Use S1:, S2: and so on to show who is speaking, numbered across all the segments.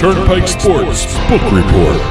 S1: Turnpike Sports Book Report.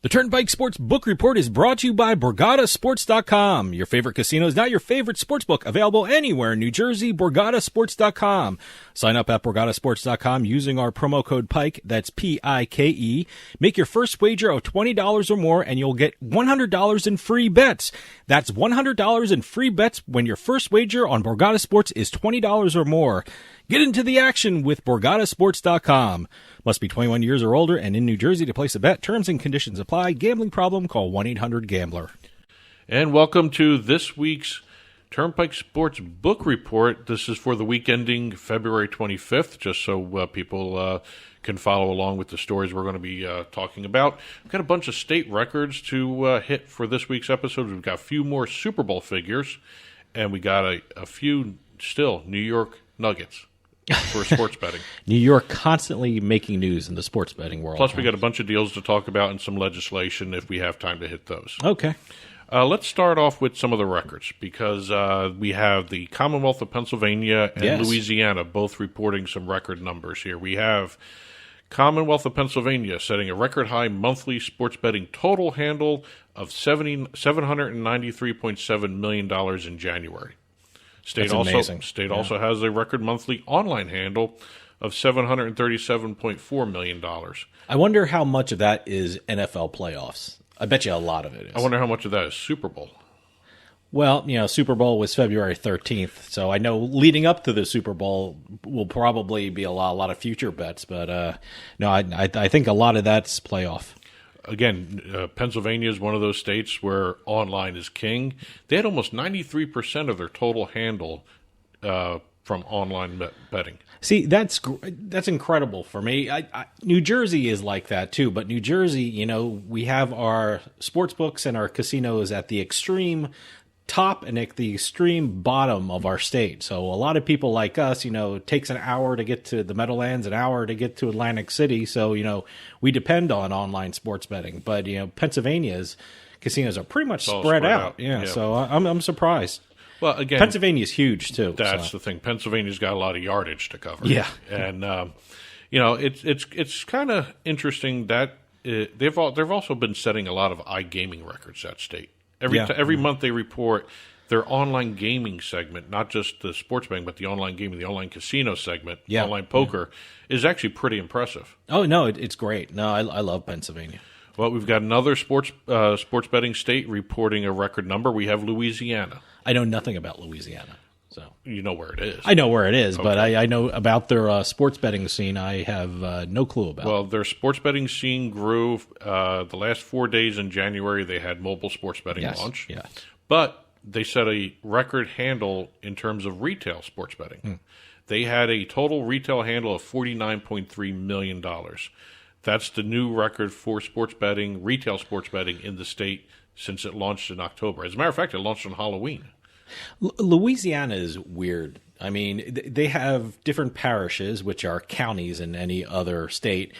S2: The Turnpike Sports Book Report is brought to you by BorgataSports.com. Your favorite casino is now your favorite sportsbook. Available anywhere in New Jersey, BorgataSports.com. Sign up at BorgataSports.com using our promo code PIKE, that's P-I-K-E. Make your first wager of $20 or more and you'll get $100 in free bets. That's $100 in free bets when your first wager on Borgata Sports is $20 or more. Get into the action with BorgataSports.com. Must be 21 years or older and in New Jersey to place a bet. Terms and conditions apply. Gambling problem? Call 1-800-GAMBLER.
S3: And welcome to this week's Turnpike Sports Book Report. This is for the week ending February 25th, just so people can follow along with the stories we're going to be talking about. We've got a bunch of state records to hit for this week's episode. We've got a few more Super Bowl figures, and we got a few still New York Nuggets for sports betting.
S2: New York constantly making news in the sports betting world.
S3: Plus, we got a bunch of deals to talk about and some legislation if we have time to hit those.
S2: Okay.
S3: Let's start off with some of the records because we have the Commonwealth of Pennsylvania and Louisiana both reporting some record numbers here. We have Commonwealth of Pennsylvania setting a record high monthly sports betting total handle of $793.7 million in January. State also has a record monthly online handle of $737.4 million.
S2: I wonder how much of that is NFL playoffs. I bet you a lot of it is.
S3: I wonder how much of that is Super Bowl.
S2: Well, Super Bowl was February 13th, so I know leading up to the Super Bowl will probably be a lot of future bets, but no, I think a lot of that's playoff.
S3: Again, Pennsylvania is one of those states where online is king. They had almost 93% of their total handle from online betting.
S2: See, that's incredible for me. New Jersey is like that too, but New Jersey, we have our sports books and our casinos at the extreme top and at the extreme bottom of our state. So a lot of people like us, it takes an hour to get to the Meadowlands, an hour to get to Atlantic City. So, we depend on online sports betting. But, Pennsylvania's casinos are pretty much spread out. Yeah. So I'm surprised.
S3: Well, again,
S2: Pennsylvania's huge too.
S3: That's the thing. Pennsylvania's got a lot of yardage to cover.
S2: Yeah.
S3: And, it's kind of interesting that they've also been setting a lot of iGaming records, that state. Every month they report their online gaming segment, not just the sports betting, but the online gaming, the online casino segment, online poker, is actually pretty impressive.
S2: Oh, no, it's great. No, I love Pennsylvania.
S3: Well, we've got another sports betting state reporting a record number. We have Louisiana.
S2: I know nothing about Louisiana. So
S3: you know where it is.
S2: I know where it is, okay. But I know about their sports betting scene. I have no clue about.
S3: Well, their sports betting scene grew the last 4 days in January. They had mobile sports betting launch.
S2: Yes.
S3: But they set a record handle in terms of retail sports betting. They had a total retail handle of $49.3 million. That's the new record for sports betting, retail sports betting in the state since it launched in October. As a matter of fact, it launched on Halloween.
S2: Louisiana is weird. I mean, they have different parishes, which are counties in any other state.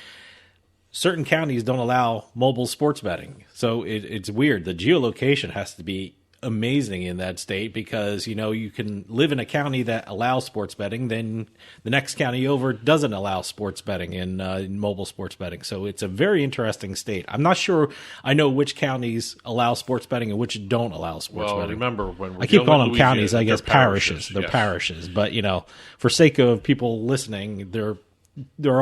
S2: Certain counties don't allow mobile sports betting. So it's weird. The geolocation has to be amazing in that state because, you can live in a county that allows sports betting, then the next county over doesn't allow sports betting in mobile sports betting. So it's a very interesting state. I'm not sure I know which counties allow sports betting and which don't allow sports betting.
S3: Remember, when
S2: I keep calling them counties, I guess parishes. They're parishes. But, for sake of people listening, they're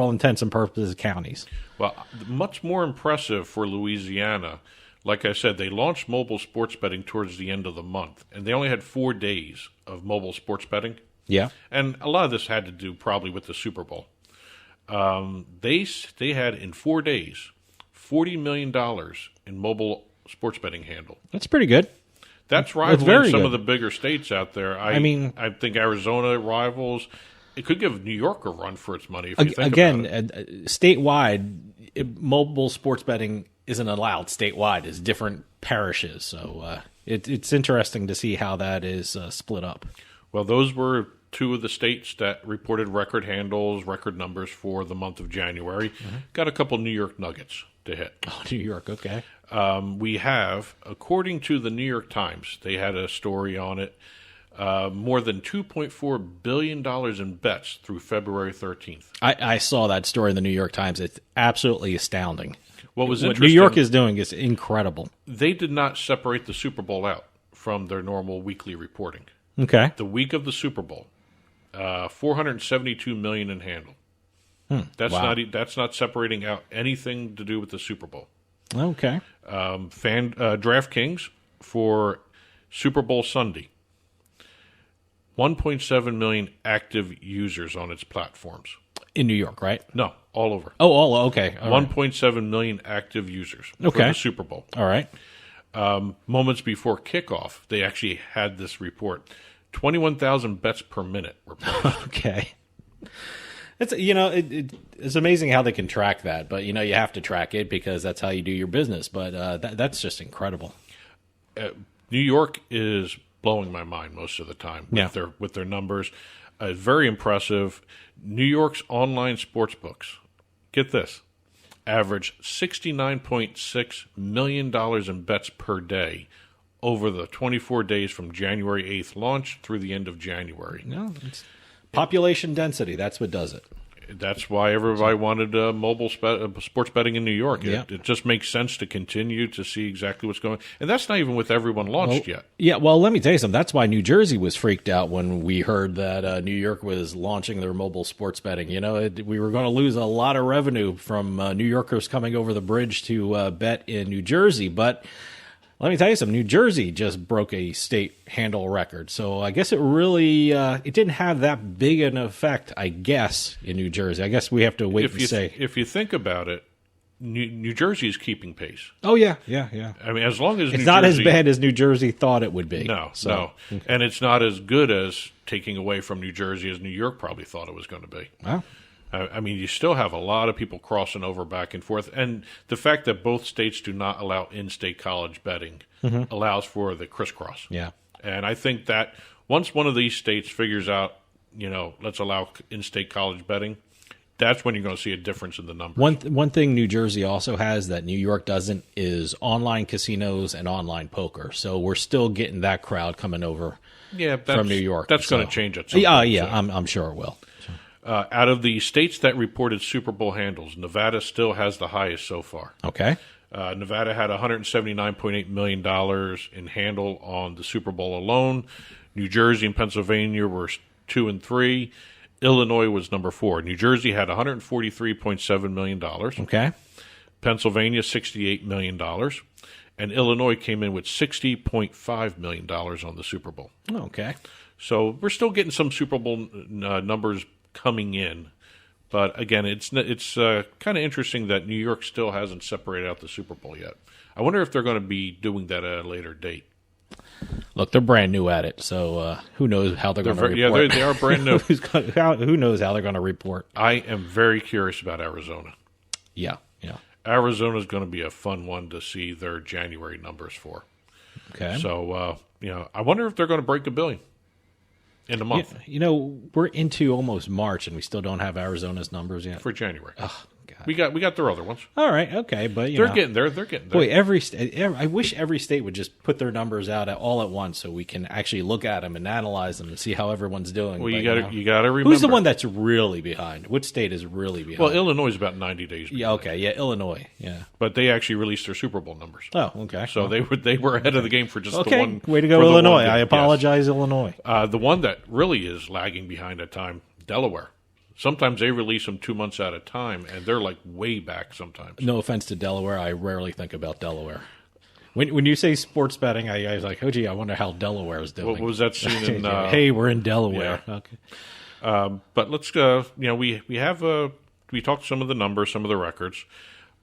S2: all intents and purposes counties.
S3: Well, much more impressive for Louisiana. Like I said, they launched mobile sports betting towards the end of the month, and they only had 4 days of mobile sports betting.
S2: Yeah.
S3: And a lot of this had to do probably with the Super Bowl. They had, in 4 days, $40 million in mobile sports betting handle.
S2: That's pretty good.
S3: That's rivaling some of the bigger states out there. I think Arizona rivals. It could give New York a run for its money if you think about it.
S2: Statewide, mobile sports betting isn't allowed statewide. It's different parishes. So it's interesting to see how that is split up.
S3: Well, those were two of the states that reported record handles, record numbers for the month of January. Got a couple New York Nuggets to hit.
S2: Oh, New York, okay.
S3: We have, according to the New York Times, they had a story on it. More than $2.4 billion in bets through February 13th.
S2: I saw that story in the New York Times. It's absolutely astounding.
S3: What
S2: New York is doing is incredible.
S3: They did not separate the Super Bowl out from their normal weekly reporting.
S2: Okay.
S3: The week of the Super Bowl, $472 million in handle. That's not separating out anything to do with the Super Bowl.
S2: Okay.
S3: Draftkings for Super Bowl Sunday, 1.7 million active users on its platforms.
S2: In New York, right?
S3: No, all over.
S2: Oh, okay.
S3: 1.7 million active users for the Super Bowl.
S2: All right.
S3: Moments before kickoff, they actually had this report. 21,000 bets per minute were placed.
S2: Okay. It's amazing how they can track that, but, you have to track it because that's how you do your business. But that's just incredible.
S3: New York is blowing my mind most of the time with their numbers. Very impressive. New York's online sportsbooks, get this, average $69.6 million in bets per day over the 24 days from January 8th launch through the end of January.
S2: No, it's population density. That's what does it.
S3: That's why everybody wanted mobile sports betting in New York. It just makes sense to continue to see exactly what's going on. And that's not even with everyone launched yet.
S2: Yeah, well, let me tell you something. That's why New Jersey was freaked out when we heard that New York was launching their mobile sports betting. We were going to lose a lot of revenue from New Yorkers coming over the bridge to bet in New Jersey. But let me tell you something. New Jersey just broke a state handle record. So I guess it really it didn't have that big an effect, I guess, in New Jersey. I guess we have to wait and see.
S3: If you think about it, New Jersey is keeping pace.
S2: Oh, yeah.
S3: I mean, as long as
S2: it's not as bad as New Jersey thought it would be.
S3: No.
S2: Okay.
S3: And it's not as good as taking away from New Jersey as New York probably thought it was going to be.
S2: Wow.
S3: I mean, you still have a lot of people crossing over back and forth. And the fact that both states do not allow in-state college betting allows for the crisscross.
S2: Yeah.
S3: And I think that once one of these states figures out, let's allow in-state college betting, that's when you're going to see a difference in the numbers.
S2: One thing New Jersey also has that New York doesn't is online casinos and online poker. So we're still getting that crowd coming over from New York.
S3: That's going to change at some point.
S2: Yeah, I'm sure it will.
S3: Out of the states that reported Super Bowl handles, Nevada still has the highest so far.
S2: Okay.
S3: Nevada had $179.8 million in handle on the Super Bowl alone. New Jersey and Pennsylvania were 2 and 3. Illinois was number 4. New Jersey had $143.7 million.
S2: Okay.
S3: Pennsylvania, $68 million. And Illinois came in with $60.5 million on the Super Bowl.
S2: Okay.
S3: So we're still getting some Super Bowl numbers coming in. But again, it's kind of interesting that New York still hasn't separated out the Super Bowl yet. I wonder if they're going to be doing that at a later date.
S2: Look, they're brand new at it, so who knows how they're going to report.
S3: Yeah, they are brand new.
S2: Who knows how they're going to report?
S3: I am very curious about Arizona.
S2: Yeah.
S3: Arizona is going to be a fun one to see their January numbers for.
S2: Okay.
S3: So, I wonder if they're going to break $1 billion in a month.
S2: We're into almost March, and we still don't have Arizona's numbers yet.
S3: For January.
S2: Oh, God.
S3: We got their other ones.
S2: All right, okay, but
S3: they're getting there. They're getting there.
S2: Boy, I wish every state would just put their numbers out all at once, so we can actually look at them and analyze them and see how everyone's doing.
S3: Well, you got to remember
S2: who's the one that's really behind. Which state is really behind?
S3: Well, Illinois is about 90 days behind.
S2: Yeah, okay, yeah, Illinois, yeah.
S3: But they actually released their Super Bowl numbers.
S2: Oh, okay.
S3: So they were ahead of the game for just the one.
S2: Way to go, Illinois! I apologize, yes. Illinois.
S3: The one that really is lagging behind at time, Delaware. Sometimes they release them 2 months at a time, and they're like way back sometimes.
S2: No offense to Delaware, I rarely think about Delaware. When you say sports betting, I was like, oh gee, I wonder how Delaware is doing.
S3: What was that scene in?
S2: Hey, we're in Delaware.
S3: Yeah.
S2: Okay.
S3: But let's we talked some of the numbers, some of the records.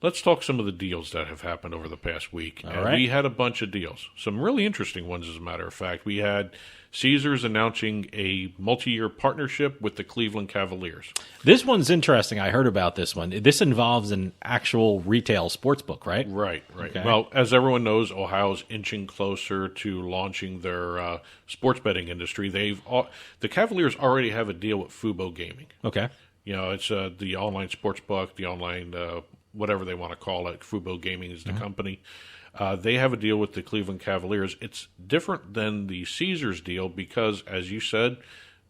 S3: Let's talk some of the deals that have happened over the past week.
S2: All right.
S3: We had a bunch of deals, some really interesting ones, as a matter of fact. We had Caesars announcing a multi-year partnership with the Cleveland Cavaliers.
S2: This one's interesting. I heard about this one. This involves an actual retail sports book, right?
S3: Right.
S2: Okay.
S3: Well, as everyone knows, Ohio's inching closer to launching their sports betting industry. The Cavaliers already have a deal with Fubo Gaming.
S2: Okay.
S3: It's the online sports book, the online whatever they want to call it. Fubo Gaming is the company. They have a deal with the Cleveland Cavaliers. It's different than the Caesars deal because, as you said,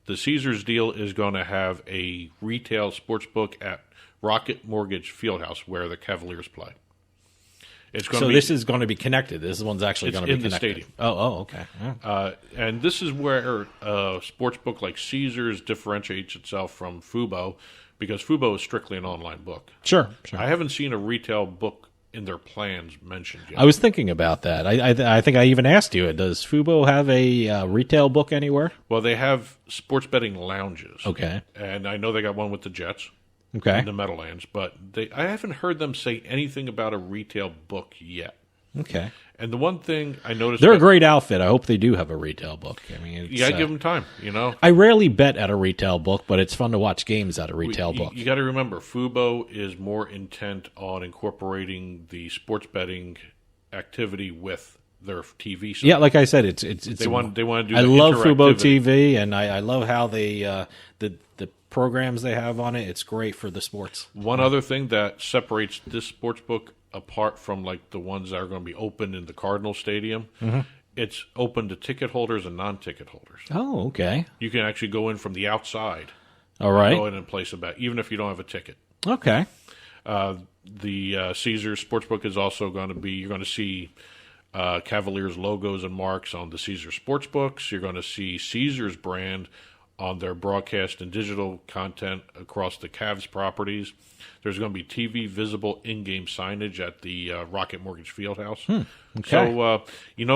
S3: the Caesars deal is going to have a retail sports book at Rocket Mortgage Fieldhouse where the Cavaliers play.
S2: This is going to be connected. This one's actually going to be connected.
S3: in the stadium.
S2: Oh, okay. Yeah.
S3: And this is where a sports book like Caesars differentiates itself from Fubo because Fubo is strictly an online book.
S2: Sure.
S3: I haven't seen a retail book in their plans mentioned yet.
S2: I was thinking about that. I think I even asked you, does Fubo have a retail book anywhere?
S3: Well, they have sports betting lounges.
S2: Okay.
S3: And I know they got one with the Jets.
S2: Okay.
S3: In the Meadowlands, but I haven't heard them say anything about a retail book yet.
S2: Okay.
S3: And the one thing I noticed...
S2: They're a great outfit. I hope they do have a retail book. I mean,
S3: you got to give them time,
S2: I rarely bet at a retail book, but it's fun to watch games at a retail book.
S3: You got to remember, Fubo is more intent on incorporating the sports betting activity with their TV side.
S2: Yeah, like I said, it's
S3: they want to do.
S2: I love Fubo TV, and I love how they the programs they have on it. It's great for the sports.
S3: One other thing that separates this sports book apart from like the ones that are going to be open in the Cardinal Stadium, it's open to ticket holders and non-ticket holders.
S2: Oh, okay.
S3: You can actually go in from the outside.
S2: All right.
S3: Go in and place a bet, even if you don't have a ticket.
S2: Okay.
S3: The Caesars Sportsbook is also going to be, you're going to see Cavaliers logos and marks on the Caesars Sportsbooks. You're going to see Caesars brand on their broadcast and digital content across the Cavs properties. There's going to be TV visible in-game signage at the Rocket Mortgage Fieldhouse.
S2: Okay.
S3: So,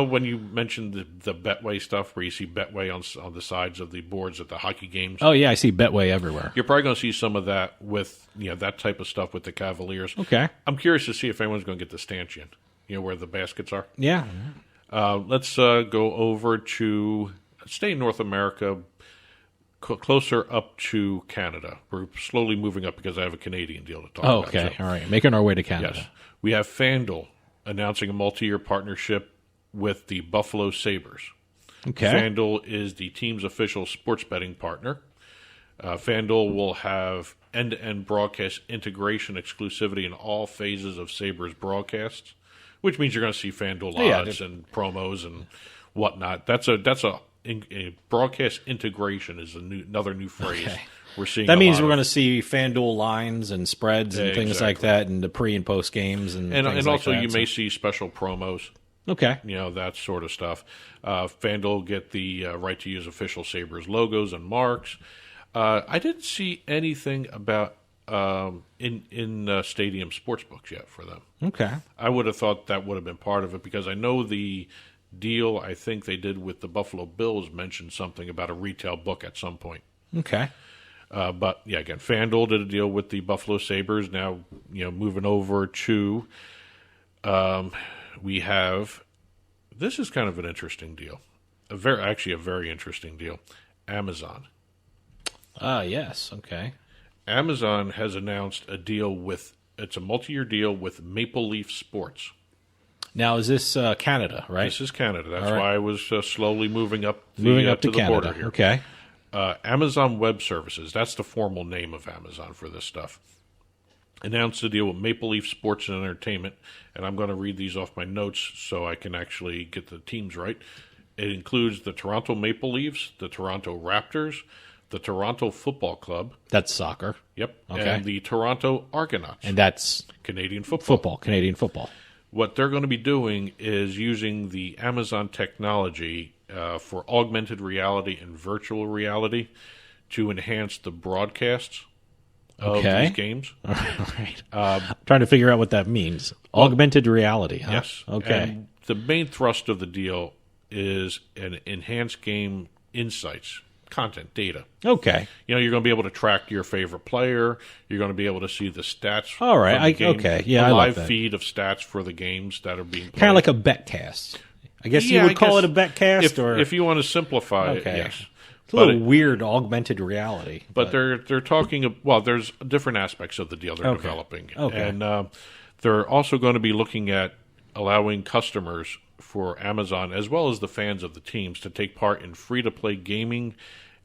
S3: when you mentioned the Betway stuff, where you see Betway on the sides of the boards at the hockey games.
S2: Oh, yeah, I see Betway everywhere.
S3: You're probably going to see some of that with that type of stuff with the Cavaliers.
S2: Okay.
S3: I'm curious to see if anyone's going to get the stanchion, where the baskets are.
S2: Yeah.
S3: Let's go over to stay in North America, closer up to Canada. We're slowly moving up because I have a Canadian deal to talk about.
S2: Okay. All right. Making our way to Canada.
S3: Yes. We have Fanduel announcing a multi-year partnership with the Buffalo Sabres.
S2: Okay.
S3: Fanduel is the team's official sports betting partner. Fanduel will have end-to-end broadcast integration exclusivity in all phases of Sabres broadcasts, which means you're going to see Fanduel odds and promos and whatnot. That's a broadcast integration is another new phrase.
S2: Okay.
S3: We're seeing.
S2: That means we're going to see FanDuel lines and spreads and things
S3: exactly.
S2: like that, and the pre and post games and things
S3: also
S2: like that,
S3: you may see special promos.
S2: Okay.
S3: That sort of stuff. FanDuel get the right to use official Sabres logos and marks. I didn't see anything about in stadium sports books yet for them.
S2: Okay.
S3: I would have thought that would have been part of it because I know the deal I think they did with the Buffalo Bills mentioned something about a retail book at some point.
S2: Okay.
S3: But yeah, again, FanDuel did a deal with the Buffalo Sabres. Now, moving over to, we have, this is kind of an interesting deal, a very interesting deal. Amazon.
S2: Yes. Okay.
S3: Amazon has announced a deal it's a multi-year deal with Maple Leaf Sports.
S2: Now, is this Canada, right?
S3: This is Canada. That's
S2: right.
S3: why I was slowly moving up to
S2: to
S3: the
S2: Canada.
S3: border here.
S2: Okay.
S3: Amazon Web Services, that's the formal name of Amazon for this stuff, announced a deal with Maple Leaf Sports and Entertainment, and I'm going to read these off my notes so I can actually get the teams right. It includes the Toronto Maple Leafs, the Toronto Raptors, the Toronto Football Club.
S2: That's soccer.
S3: Yep.
S2: Okay.
S3: And the Toronto Argonauts.
S2: And that's
S3: Canadian football.
S2: Canadian football.
S3: What they're going to be doing is using the Amazon technology for augmented reality and virtual reality to enhance the broadcasts of these games.
S2: All right. I'm trying to figure out what that means. Augmented reality, huh?
S3: Yes.
S2: Okay.
S3: And the main thrust of the deal is an enhanced game insights, content, data.
S2: Okay.
S3: You're going to be able to track your favorite player. You're going to be able to see the stats.
S2: All right.
S3: from the game,
S2: okay. Yeah,
S3: a
S2: I like
S3: live
S2: that.
S3: feed of stats for the games that are being played.
S2: Kind of like a betcast. I guess you would call it a betcast,
S3: if you want to simplify it, yes.
S2: It's a little weird augmented reality.
S3: But they're talking. Well, there's different aspects of the deal they're developing, and they're also going to be looking at allowing customers for Amazon as well as the fans of the teams to take part in free-to-play gaming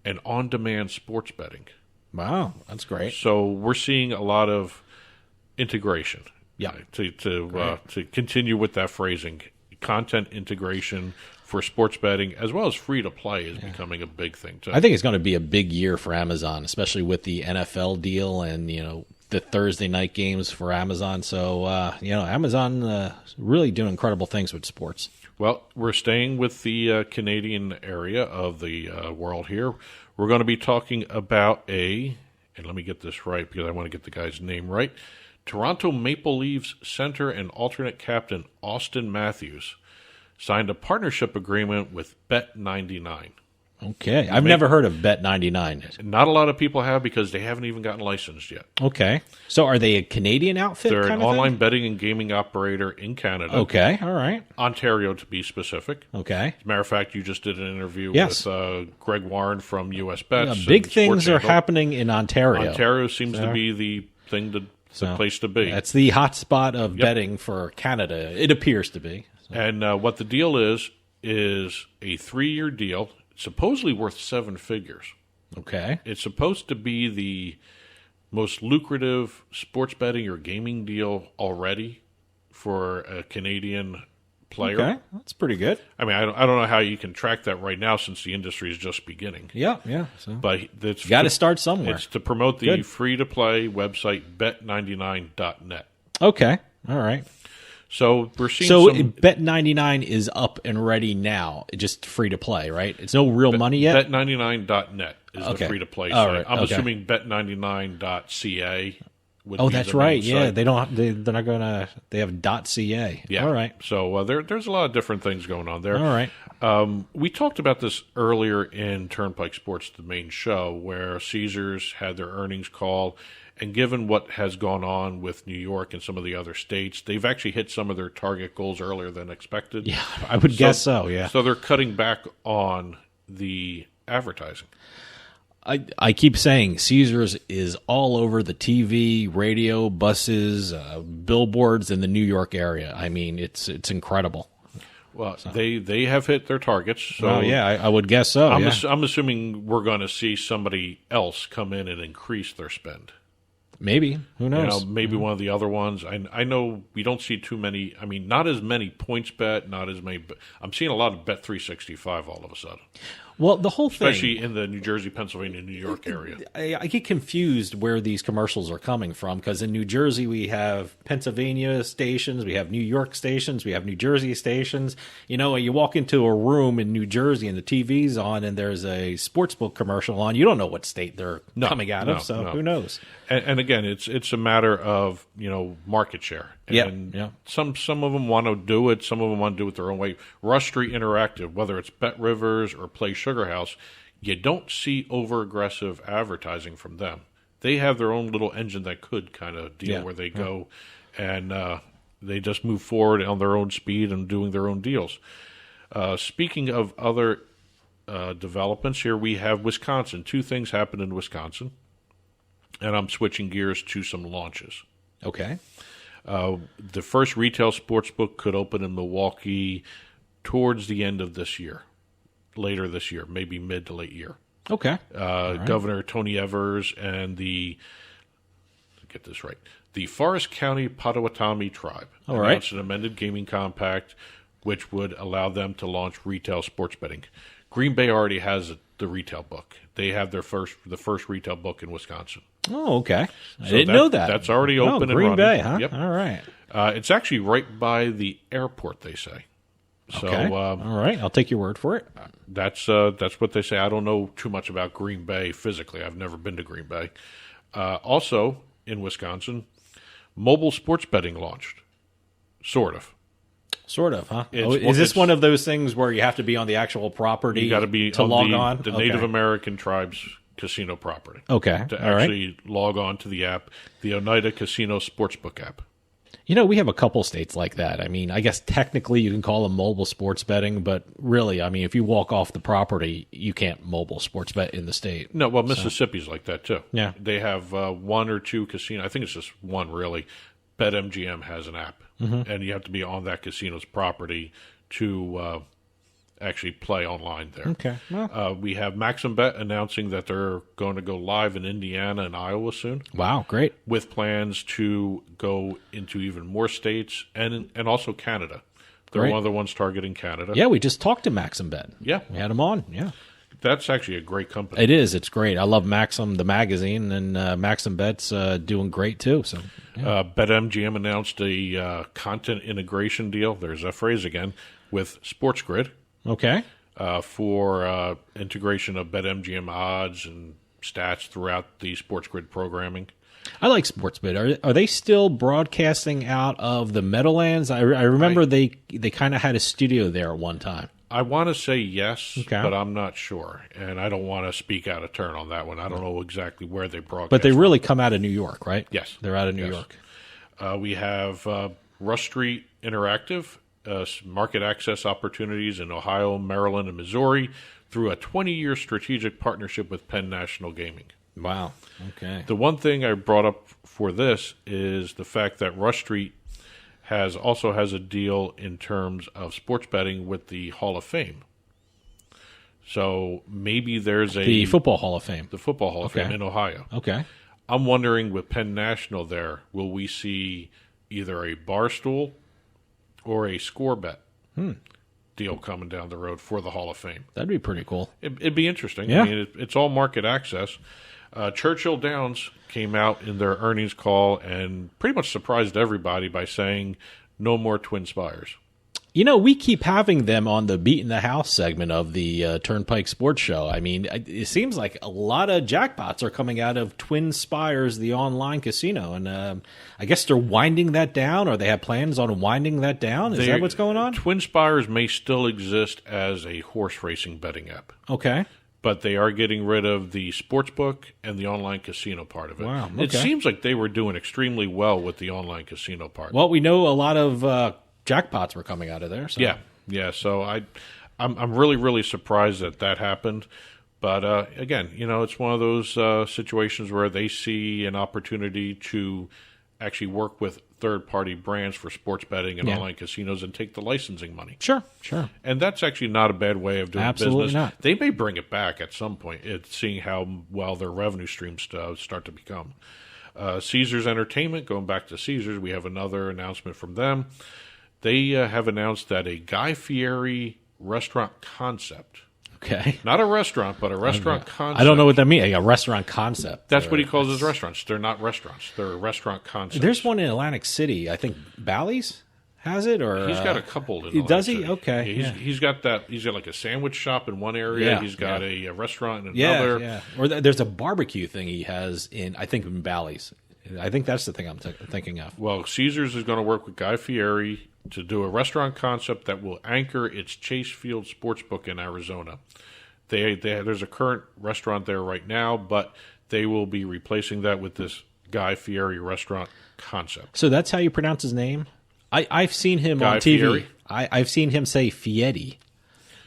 S3: and on-demand sports betting.
S2: Wow, that's great.
S3: So we're seeing a lot of integration.
S2: Yeah.
S3: To continue with that phrasing, content integration for sports betting as well as free to play is becoming a big thing too.
S2: I think it's going to be a big year for Amazon, especially with the NFL deal and the Thursday night games for Amazon. So Amazon really doing incredible things with sports.
S3: Well, we're staying with the Canadian area of the world here. We're going to be talking about and let me get this right because I want to get the guy's name right, Toronto Maple Leafs center and alternate captain Austin Matthews signed a partnership agreement with Bet99.
S2: Okay. I've never heard of Bet99.
S3: Not a lot of people have because they haven't even gotten licensed yet.
S2: Okay. So are they a Canadian outfit?
S3: They're an online betting and gaming operator in Canada.
S2: Okay. All right.
S3: Ontario, to be specific.
S2: Okay.
S3: As a matter of fact, you just did an interview with Greg Warren from US Bets.
S2: Big things are happening in Ontario.
S3: Ontario seems to be the thing the place to be.
S2: That's the hot spot of betting for Canada. It appears to be. So.
S3: And what the deal is a 3-year deal, supposedly worth 7 figures.
S2: Okay.
S3: It's supposed to be the most lucrative sports betting or gaming deal already for a Canadian player.
S2: Okay, that's pretty good.
S3: I mean, I don't know how you can track that right now since the industry is just beginning.
S2: Yeah. So.
S3: But it's
S2: got to start somewhere.
S3: It's to promote the free-to-play website bet99.net.
S2: Okay, all right.
S3: So we're seeing
S2: Bet99 is up and ready now, just free to play, right? It's no real money yet.
S3: Bet99.net is the free to play site.
S2: Right.
S3: I'm assuming bet99.ca.
S2: Oh, that's right. Yeah, they're not going to. They have .ca.
S3: Yeah.
S2: All right.
S3: So there's a lot of different things going on there.
S2: All right.
S3: We talked about this earlier in Turnpike Sports, the main show, where Caesars had their earnings call. And given what has gone on with New York and some of the other states, they've actually hit some of their target goals earlier than expected.
S2: Yeah, I would guess so, yeah.
S3: So they're cutting back on the advertising.
S2: I keep saying Caesars is all over the TV, radio, buses, billboards in the New York area. I mean, it's incredible.
S3: Well, they have hit their targets. So
S2: I would guess so.
S3: I'm assuming we're going to see somebody else come in and increase their spend.
S2: Maybe. Who knows?
S3: Maybe one of the other ones. I know we don't see too many. I mean, not as many points bet, not as many. I'm seeing a lot of Bet 365 all of a sudden.
S2: Well, the whole thing,
S3: especially in the New Jersey, Pennsylvania, New York area.
S2: I get confused where these commercials are coming from because in New Jersey we have Pennsylvania stations, we have New York stations, we have New Jersey stations. You walk into a room in New Jersey and the TV's on and there's a sportsbook commercial on. You don't know what state they're coming out of, so who knows?
S3: And again, it's a matter of market share. And some of them want to do it, some of them want to do it their own way. Rush Street Interactive, whether it's Bet Rivers or Play Sugar House, you don't see over-aggressive advertising from them. They have their own little engine that could kind of deal where they go, and they just move forward on their own speed and doing their own deals. Speaking of other developments, here we have Wisconsin. 2 things happened in Wisconsin, and I'm switching gears to some launches.
S2: Okay.
S3: The first retail sportsbook could open in Milwaukee towards the end of this year. Later this year, maybe mid to late year.
S2: Okay.
S3: Right. Governor Tony Evers and the Forest County Potawatomi tribe announced an amended gaming compact which would allow them to launch retail sports betting. Green Bay already has the retail book. They have the first retail book in Wisconsin.
S2: Oh, okay. I didn't know that.
S3: That's already open and running.
S2: Green Bay, huh?
S3: Yep.
S2: All right.
S3: It's actually right by the airport, they say. So,
S2: okay. All right. I'll take your word for it.
S3: That's what they say. I don't know too much about Green Bay physically. I've never been to Green Bay. Also, in Wisconsin, mobile sports betting launched. Sort of, huh? Is this one of those things where you have to be on the actual property? You got to be
S2: to
S3: on
S2: log on?
S3: The Native American tribes casino property.
S2: Okay.
S3: To actually log on to the app, the Oneida Casino Sportsbook app.
S2: We have a couple states like that. I mean, I guess technically you can call them mobile sports betting, but really, I mean, if you walk off the property, you can't mobile sports bet in the state.
S3: No, well, Mississippi's like that too.
S2: Yeah.
S3: They have 1 or 2 casino. I think it's just one really. BetMGM has an app, and you have to be on that casino's property to actually play online there.
S2: Okay. Well.
S3: We have MaximBet announcing that they're going to go live in Indiana and Iowa soon.
S2: Wow, great.
S3: With plans to go into even more states and also Canada. They're
S2: Great.
S3: one of the ones targeting Canada.
S2: Yeah, we just talked to Maxim.Bet.
S3: Yeah.
S2: We had him on, yeah.
S3: That's actually a great company.
S2: It is. It's great. I love Maxim, the magazine, and Maxim.Bet's doing great, too. So, yeah.
S3: BetMGM announced a content integration deal, there's that phrase again, with SportsGrid.
S2: Okay.
S3: For integration of BetMGM odds and stats throughout the SportsGrid programming.
S2: I like SportsBet. Are they still broadcasting out of the Meadowlands? I remember they kind of had a studio there at one time.
S3: I want to say yes,
S2: Okay.
S3: but I'm not sure, and I don't want to speak out of turn on that one. I don't know exactly where they broadcast.
S2: But they really come out of New York, right?
S3: Yes.
S2: They're out of New
S3: Yes.
S2: York.
S3: We have Rush Street Interactive, market access opportunities in Ohio, Maryland, and Missouri through a 20-year strategic partnership with Penn National Gaming.
S2: Wow. Okay.
S3: The one thing I brought up for this is the fact that Rush Street also has a deal in terms of sports betting with the Hall of Fame. So maybe there's
S2: The Football Hall of Fame.
S3: the Football Hall of
S2: Okay.
S3: Fame in Ohio.
S2: Okay.
S3: I'm wondering with Penn National there, will we see either a Barstool or a Score Bet deal coming down the road for the Hall of Fame?
S2: That'd be pretty cool.
S3: It'd be interesting.
S2: Yeah.
S3: I mean, it's all market access. Churchill Downs came out in their earnings call and pretty much surprised everybody by saying no more Twin Spires.
S2: You know, we keep having them on the Beat in the House segment of the Turnpike Sports Show. I mean, it seems like a lot of jackpots are coming out of Twin Spires, the online casino. And I guess they're winding that down, or they have plans on winding that down. Is that what's going on?
S3: Twin Spires may still exist as a horse racing betting app,
S2: Okay.
S3: but they are getting rid of the sportsbook and the online casino part of it.
S2: Wow,
S3: It
S2: okay.
S3: seems like they were doing extremely well with the online casino part.
S2: Well, we know a lot of jackpots were coming out of there. So.
S3: Yeah. So I'm really, really surprised that happened. But again, it's one of those situations where they see an opportunity to actually work with third-party brands for sports betting and online casinos and take the licensing money.
S2: Sure.
S3: And that's actually not a bad way of doing
S2: Absolutely
S3: business.
S2: not.
S3: They may bring it back at some point, seeing how well their revenue streams start to become. Caesars Entertainment, going back to Caesars, we have another announcement from them. They have announced that a Guy Fieri restaurant concept,
S2: Okay.
S3: not a restaurant, but a restaurant concept.
S2: I don't know what that means. A restaurant concept.
S3: That's what he calls his restaurants. They're not restaurants. They're a restaurant concept.
S2: There's one in Atlantic City. I think Bally's has it, or
S3: He's got a couple in
S2: does he?
S3: Atlantic City.
S2: Okay,
S3: Yeah,
S2: yeah.
S3: He's got that. He's got like a sandwich shop in one area.
S2: Yeah,
S3: He's got
S2: yeah.
S3: a restaurant in
S2: Yeah,
S3: another.
S2: yeah. Or there's a barbecue thing he has in, I think, in Bally's. I think that's the thing I'm thinking of.
S3: Well, Caesars is going to work with Guy Fieri to do a restaurant concept that will anchor its Chase Field Sportsbook in Arizona. There's a current restaurant there right now, but they will be replacing that with this Guy Fieri restaurant concept.
S2: So that's how you pronounce his name? I've seen him
S3: Guy
S2: on TV.
S3: Fieri?
S2: I've seen him say Fieri.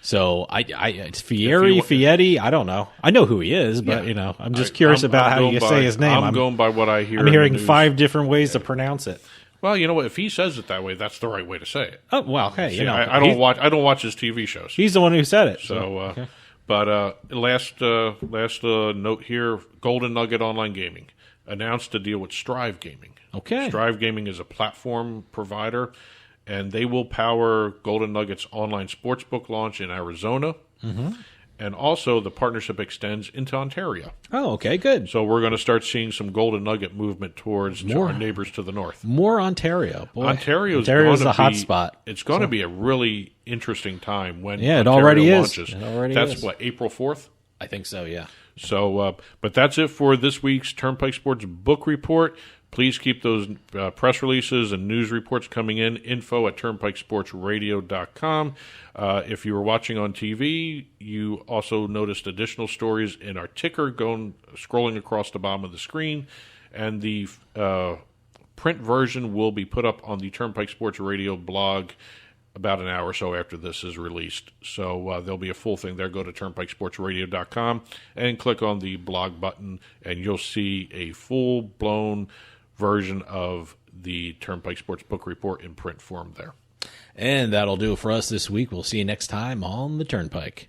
S2: So it's Fieri, Fieri. I don't know. I know who he is, but I'm just curious about how you say his name.
S3: I'm going by what I hear.
S2: I'm
S3: in
S2: hearing
S3: the news.
S2: 5 different ways to pronounce it.
S3: Well, you know what? If he says it that way, that's the right way to say it.
S2: Oh well, hey,
S3: I don't watch his TV shows.
S2: He's the one who said it.
S3: So,
S2: okay.
S3: But last note here: Golden Nugget Online Gaming announced a deal with Strive Gaming.
S2: Okay.
S3: Strive Gaming is a platform provider, and they will power Golden Nugget's online sportsbook launch in Arizona. Mm-hmm. And also, the partnership extends into Ontario.
S2: Oh, okay, good.
S3: So we're going to start seeing some Golden Nugget movement towards our neighbors to the north.
S2: More Ontario. Boy,
S3: Ontario's
S2: a hot spot.
S3: It's going to be a really interesting time when
S2: it
S3: Ontario
S2: already
S3: launches.
S2: is. It already
S3: That's
S2: is.
S3: what, April 4th?
S2: I think so, yeah.
S3: So, but that's it for this week's Turnpike Sports Book Report. Please keep those press releases and news reports coming in, info@turnpikesportsradio.com. If you were watching on TV, you also noticed additional stories in our ticker scrolling across the bottom of the screen. And the print version will be put up on the Turnpike Sports Radio blog about an hour or so after this is released. So there'll be a full thing there. Go to turnpikesportsradio.com and click on the blog button, and you'll see a full-blown version of the Turnpike Sports Book Report in print form there.
S2: And that'll do it for us this week. We'll see you next time on the Turnpike.